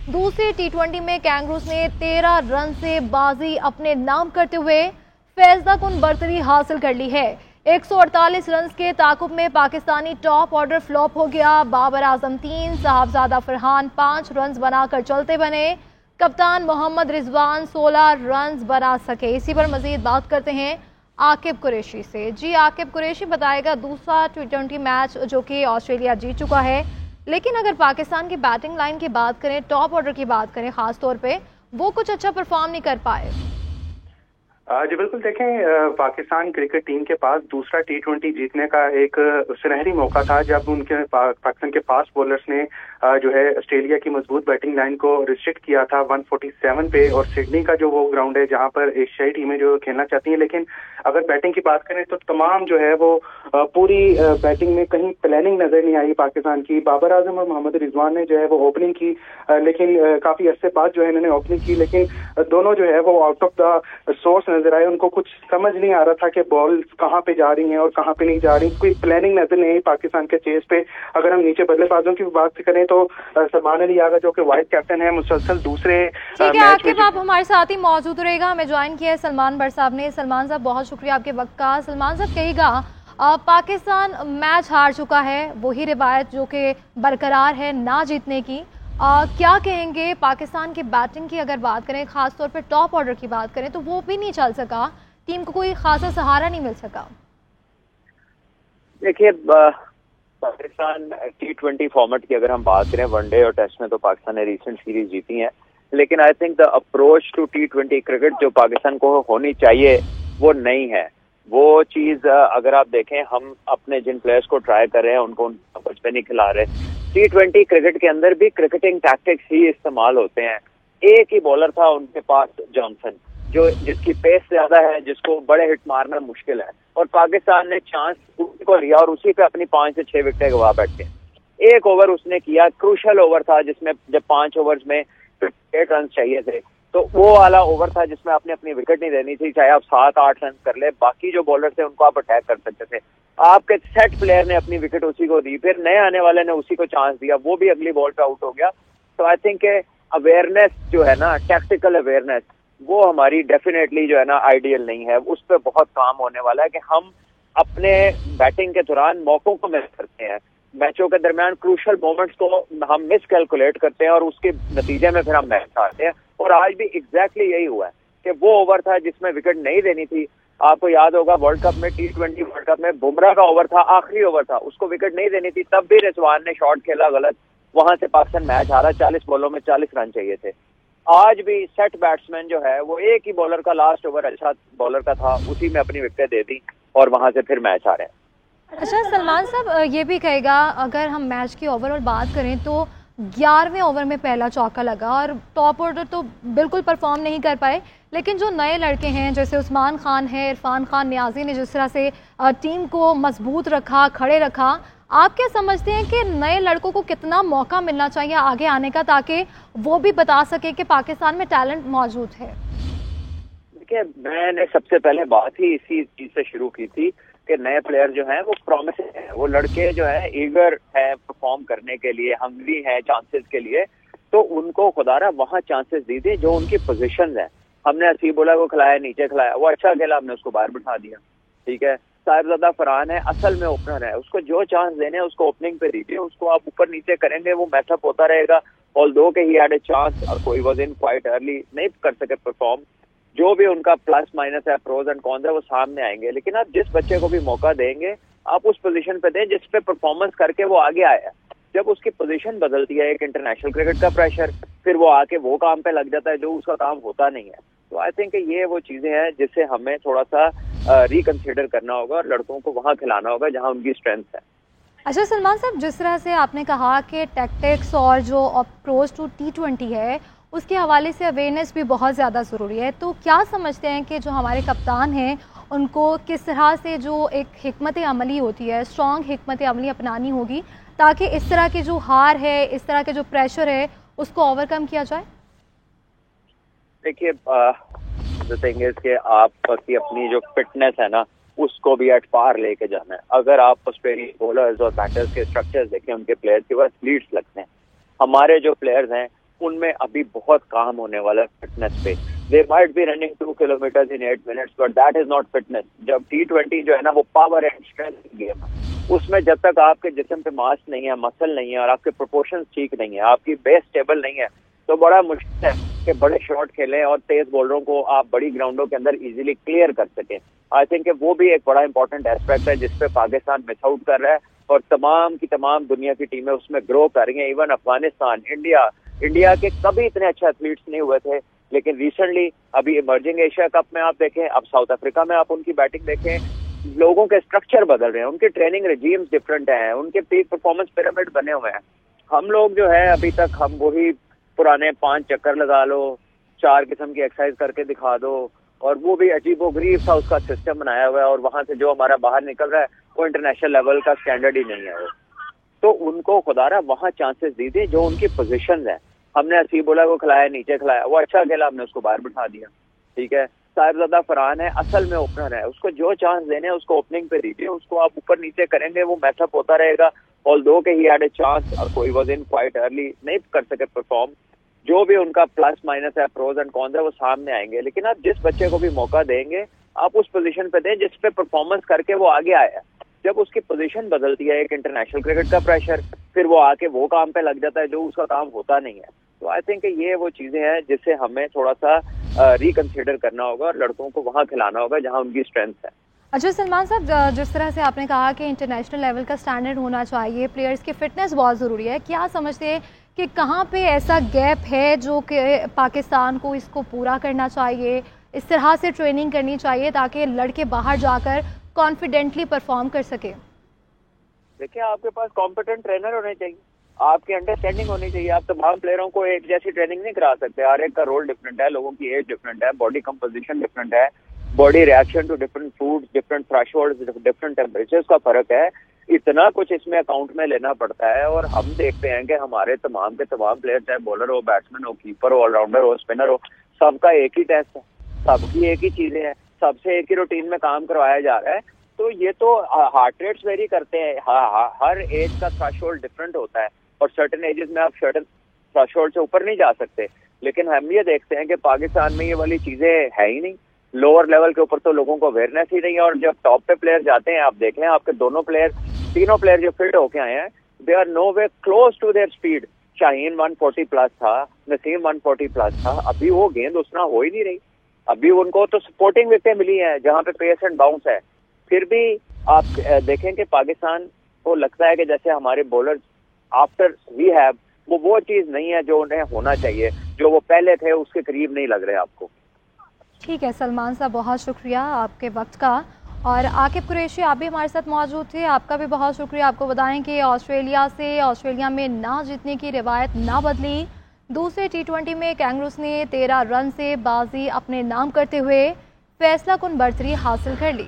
दूसरे टी20 में कैंगरूज ने 13 रन से बाजी अपने नाम करते हुए फैसला कुन बरतरी हासिल कर ली है। 148 रन के ताकुब में पाकिस्तानी टॉप ऑर्डर फ्लॉप हो गया। बाबर आजम 3, साहबजादा फरहान 5 रन बनाकर चलते बने। कप्तान मोहम्मद रिजवान 16 रन बना सके। इसी पर मजीद बात करते हैं आकिब कुरैशी से। जी आकिब कुरैशी बताएगा, दूसरा टी20 मैच जो कि ऑस्ट्रेलिया जीत चुका है, लेकिन अगर पाकिस्तान की बैटिंग लाइन की बात करें, टॉप ऑर्डर की बात करें खास तौर पे, वो कुछ अच्छा परफॉर्म नहीं कर पाए। जी बिल्कुल, देखें पाकिस्तान क्रिकेट टीम के पास दूसरा टी20 जीतने का एक सुनहरी मौका था जब उनके पाकिस्तान के फास्ट बॉलर्स ने जो है ऑस्ट्रेलिया की मजबूत बैटिंग लाइन को रिस्ट्रिक्ट किया था 147 पे, और सिडनी का जो वो ग्राउंड है जहां पर एशियाई टीमें जो खेलना चाहती हैं। लेकिन अगर बैटिंग की बात करें तो तमाम जो है वो पूरी बैटिंग में कहीं प्लानिंग नजर नहीं आई पाकिस्तान की। बाबर आजम और मोहम्मद रिजवान ने जो है वो ओपनिंग की, लेकिन काफी अरसे बाद जो है इन्होंने ओपनिंग की, लेकिन दोनों जो है वो आउट ऑफ द सोर्स नजर आए। उनको कुछ समझ नहीं आ रहा था कि बॉल कहाँ पे जा रही हैं और कहाँ पे नहीं जा रही, कोई प्लानिंग नजर नहीं आई पाकिस्तान के चेस पे। अगर हम नीचे बल्लेबाजों की बात करें तो सलमान अली आगा जो कि वाइस कैप्टन है, मुसलसल दूसरे ठीक है आकिब, आप हमारे साथ ही मौजूद रहेगा। हमें ज्वाइन किया है सलमान भट्ट साहब ने। सलमान साहब बहुत शुक्रिया आपके वक्त का। सलमान साहब कहिएगा, पाकिस्तान मैच हार चुका है, वही रिवायत जो कि बरकरार है ना जीतने की, क्या कहेंगे पाकिस्तान की बैटिंग की अगर बात करें, खास तौर पे टॉप ऑर्डर की बात करें तो वो भी नहीं चल सका, टीम को कोई खासा सहारा नहीं मिल सका। देखिए पाकिस्तान टी20 फॉर्मेट की अगर हम बात करें, वनडे और टेस्ट में तो पाकिस्तान ने रीसेंट सीरीज जीती है, लेकिन I think the approach to टी20 क्रिकेट जो पाकिस्तान को होनी चाहिए वो नहीं है। वो चीज अगर आप देखें, हम अपने जिन प्लेयर्स को ट्राई कर रहे हैं उनको कुछ पे नहीं खिला रहे। टी20 क्रिकेट के अंदर भी क्रिकेटिंग टैक्टिक्स ही इस्तेमाल होते हैं। एक ही बॉलर था उनके पास, जॉनसन, जिसकी पेस ज्यादा है, जिसको बड़े हिट मारना मुश्किल है, और पाकिस्तान ने चांस को लिया और उसी पे अपनी 5 से 6 विकेटें गवा बैठे। एक ओवर उसने किया, क्रूशल ओवर था जिसमें जब 5 ओवर्स में 8 रन चाहिए थे, तो वो वाला ओवर था जिसमें आपने अपनी विकेट नहीं देनी थी, चाहे आप 7-8 रन कर ले, बाकी जो बॉलर थे उनको आप अटैक कर सकते थे। आपके सेट प्लेयर ने अपनी विकेट उसी को दी, फिर नए आने वाले ने उसी को चांस दिया, वो भी अगली बॉल पे आउट हो गया। तो आई थिंक अवेयरनेस जो है ना, टैक्टिकल अवेयरनेस, वो हमारी डेफिनेटली जो है ना आइडियल नहीं है। उस पर बहुत काम होने वाला है कि हम अपने बैटिंग के दौरान मौकों को मिस करते हैं, मैचों के दरमियान क्रूशल मोमेंट्स को हम मिस कैलकुलेट करते हैं और उसके नतीजे में फिर हम मैच हारते हैं। और आज भी एग्जैक्टली यही हुआ है कि वो ओवर था जिसमें विकेट नहीं देनी थी। आपको याद होगा वर्ल्ड कप में, टी20 वर्ल्ड कप में बुमराह का ओवर था, आखिरी ओवर था, उसको विकेट नहीं देनी थी, तब भी रिजवान ने शॉट खेला गलत, वहां से पाकिस्तान मैच हारा। 40 बॉलों में 40 रन चाहिए थे। आज भी सेट बैट्समैन जो है वो एक ही बॉलर का लास्ट ओवर अच्छा बॉलर का था, उसी में अपनी विकेट दे दी और वहां से फिर मैच हारे। अच्छा सलमान साहब, ये भी कहेगा, अगर हम मैच की ओवरऑल बात करें तो 11वें ओवर में पहला चौका लगा और टॉप ऑर्डर तो बिल्कुल परफॉर्म नहीं कर पाए, लेकिन जो नए लड़के हैं जैसे उस्मान खान है, इरफान खान, नियाजी ने जिस तरह से टीम को मजबूत रखा, खड़े रखा, आप क्या समझते हैं कि नए लड़कों को कितना मौका मिलना चाहिए आगे आने का, ताकि वो भी बता सके कि पाकिस्तान में टैलेंट मौजूद है? देखिए, मैंने सबसे पहले बात ही इसी चीज से शुरू की थी कि नए प्लेयर जो हैं वो प्रॉमिसिंग हैं, वो लड़के जो हैं ईगर हैं परफॉर्म करने के लिए, हंगरी हैं चांसेस के लिए, तो उनको खुदारा वहाँ चांसेस दीजिए जो उनकी पोजीशंस हैं। हमने हसीबुल्लाह को खिलाया, नीचे खिलाया, वो अच्छा खेला, हमने उसको बाहर बिठा दिया, ठीक है। साहिबजादा फरहान है, असल में ओपनर है, उसको जो चांस देने उसको ओपनिंग पे दीजिए, उसको आप ऊपर नीचे करेंगे वो मैचअप होता रहेगा। ऑल्दो के ही हैड ए चांस और कोई वाज इन क्वाइट अर्ली, नहीं कर सके परफॉर्म। जो भी उनका प्लस माइनस है, प्रोज एंड कॉन्स है, वो सामने आएंगे। लेकिन आप जिस बच्चे को भी मौका देंगे आप उस पोजीशन पे दें जिस पे परफॉर्मेंस करके वो आगे आया। जब उसकी पोजीशन बदलती है, एक इंटरनेशनल क्रिकेट का प्रेशर, फिर वो आके वो काम पे लग जाता है जो उसका काम होता नहीं है। तो आई थिंक ये वो चीजें हैं जिससे हमें थोड़ा सा रिकंसिडर करना होगा और लड़कों को वहाँ खिलाना होगा जहाँ उनकी स्ट्रेंथ है। अच्छा सलमान साहब, जिस तरह से आपने कहा कि टैक्टिक्स और जो अप्रोच टू टी20 है उसके हवाले से अवेयरनेस भी बहुत ज़्यादा ज़रूरी है, तो क्या समझते हैं कि जो हमारे कप्तान हैं उनको किस तरह से जो एक हिकमत अमली होती है, स्ट्रॉन्ग हिकमत अमली अपनानी होगी ताकि इस तरह की जो हार है, इस तरह के जो प्रेशर है उसको ओवरकम किया जाए? देखिए, द थिंग इज कि आपकी अपनी जो फिटनेस है ना उसको भी एट पार लेके जाना है। अगर आप ऑस्ट्रेलियन बॉलर्स और बैटर्स के स्ट्रक्चर्स देखें, उनके प्लेयर्स के पास लीड्स लगते हैं। हमारे जो प्लेयर्स हैं उनमें अभी बहुत काम होने वाला है फिटनेस पे. They might be running 2 kilometers in 8 minutes, but that is not fitness. जब T20 जो है ना वो पावर एंड स्ट्रेंथ गेम है, उसमें जब तक आपके जिस्म पे मास नहीं है, मसल नहीं है और आपके प्रोपोर्शंस ठीक नहीं है, आपकी बेस स्टेबल नहीं है, तो बड़ा मुश्किल है कि बड़े शॉट खेलें और तेज बॉलरों को आप बड़ी ग्राउंडों के अंदर इजीली क्लियर कर सकें. आई थिंक वो भी एक बड़ा इंपॉर्टेंट एस्पेक्ट है जिसपे पाकिस्तान मिस आउट कर रहा है और तमाम की तमाम दुनिया की टीमें उसमें ग्रो कर रही हैं. इवन अफगानिस्तान, इंडिया के कभी इतने अच्छे एथलीट्स नहीं हुए थे, लेकिन रिसेंटली अभी इमर्जिंग एशिया कप में आप देखें, अब साउथ अफ्रीका में आप उनकी बैटिंग देखें, लोगों के स्ट्रक्चर बदल रहे हैं, उनके ट्रेनिंग रेजिम्स डिफरेंट हैं, उनके पीक परफॉर्मेंस पिरामिड बने हुए हैं. हम लोग जो है अभी तक हम वही पुराने 5 चक्कर लगा लो, 4 किस्म की एक्सरसाइज करके दिखा दो, और वो भी अजीबोगरीब सा उसका सिस्टम बनाया हुआ है, और वहां से जो हमारा बाहर निकल रहा है वो इंटरनेशनल लेवल का स्टैंडर्ड ही नहीं है वो. तो उनको खुदारा वहां चांसेस दीजिए जो उनकी पोजीशन है. हमने हसीबुल्ला को खिलाया, नीचे खिलाया, वो अच्छा खेला, हमने उसको बाहर बिठा दिया, ठीक है. साहिबजादा फरहान है, असल में ओपनर है, उसको जो चांस देने उसको ओपनिंग पे दीजिए, उसको आप ऊपर नीचे करेंगे वो मैचअप होता रहेगा. ऑल्दो के ही हैड ए चांस और कोई वाज इन क्वाइट अर्ली, नहीं कर सके परफॉर्म. जो भी उनका प्लस माइनस है, प्रोज एंड कॉन्स है, वो सामने आएंगे. लेकिन आप जिस बच्चे को भी मौका देंगे आप उस पोजीशन पे दें जिस पे परफॉर्मेंस करके वो आगे आया. जब उसकी पोजीशन बदलती है, एक इंटरनेशनल क्रिकेट का प्रेशर, फिर वो आके वो काम पे लग जाता है जो उसका काम होता नहीं है. तो आई थिंक ये वो चीजें हैं जिससे हमें थोड़ा सा रिकंसिडर करना होगा और लड़कों को वहाँ खिलाना होगा जहाँ उनकी स्ट्रेंथ है. अच्छा सलमान साहब, जिस तरह से आपने कहा कि इंटरनेशनल लेवल का स्टैंडर्ड होना चाहिए, प्लेयर्स की फिटनेस बहुत ज़रूरी है, क्या समझते हैं कि कहाँ पे ऐसा गैप है जो कि पाकिस्तान को इसको पूरा करना चाहिए, इस तरह से ट्रेनिंग करनी चाहिए ताकि लड़के बाहर जाकर कॉन्फिडेंटली परफॉर्म कर सके? देखिए, आपके पास कॉम्पिटेंट ट्रेनर होने चाहिए, आपकी अंडरस्टैंडिंग होनी चाहिए. आप तमाम प्लेयरों को एक जैसी ट्रेनिंग नहीं करा सकते, हर एक का रोल डिफरेंट है, लोगों की एज डिफरेंट है, बॉडी कंपोजिशन डिफरेंट है, body reaction to different food, different thresholds, different temperatures का फर्क है. इतना कुछ इसमें अकाउंट में लेना पड़ता है. और हम देखते हैं कि हमारे तमाम के तमाम प्लेयर, चाहे बॉलर हो, बैट्समैन हो, कीपर हो, ऑलराउंडर हो, स्पिनर हो, सबका एक ही टेस्ट है, सबकी एक ही चीजें हैं, सबसे एक ही रूटीन में काम करवाया जा रहा है. तो ये तो हार्ट रेट्स वेरी करते हैं, हर एज का थ्रेशोल्ड डिफरेंट होता है और सर्टेन एजेस में आप सर्टेन थ्रेशोल्ड से ऊपर नहीं जा सकते. लेकिन हम ये देखते हैं कि पाकिस्तान में ये वाली चीजें है ही नहीं. लोअर लेवल के ऊपर तो लोगों को अवेयरनेस ही नहीं है. और जब टॉप पे प्लेयर जाते हैं, आप देखें आपके तीनों प्लेयर जो फिट होके आए हैं, they are no way close to their speed. Shaheen 140 plus था, नसीम 140 प्लस था, अभी वो गेंद उतना हो ही नहीं रही. अभी उनको तो सपोर्टिंग विकेटें मिली हैं जहाँ पे पेस एंड बाउंस है. फिर भी आप देखें कि पाकिस्तान को लगता है कि जैसे हमारे बॉलर आफ्टर वी हैव वो चीज नहीं है जो उन्हें होना चाहिए, जो वो पहले थे उसके करीब नहीं लग रहे आपको. ठीक है सलमान साहब, बहुत शुक्रिया आपके वक्त का. और आकिब कुरैशी, आप भी हमारे साथ मौजूद थे, आपका भी बहुत शुक्रिया. आपको बताएं कि ऑस्ट्रेलिया में ना जीतने की रिवायत ना बदली. दूसरे T20 में कैंगरूस ने 13 रन से बाजी अपने नाम करते हुए फैसला कुन बर्तरी हासिल कर ली.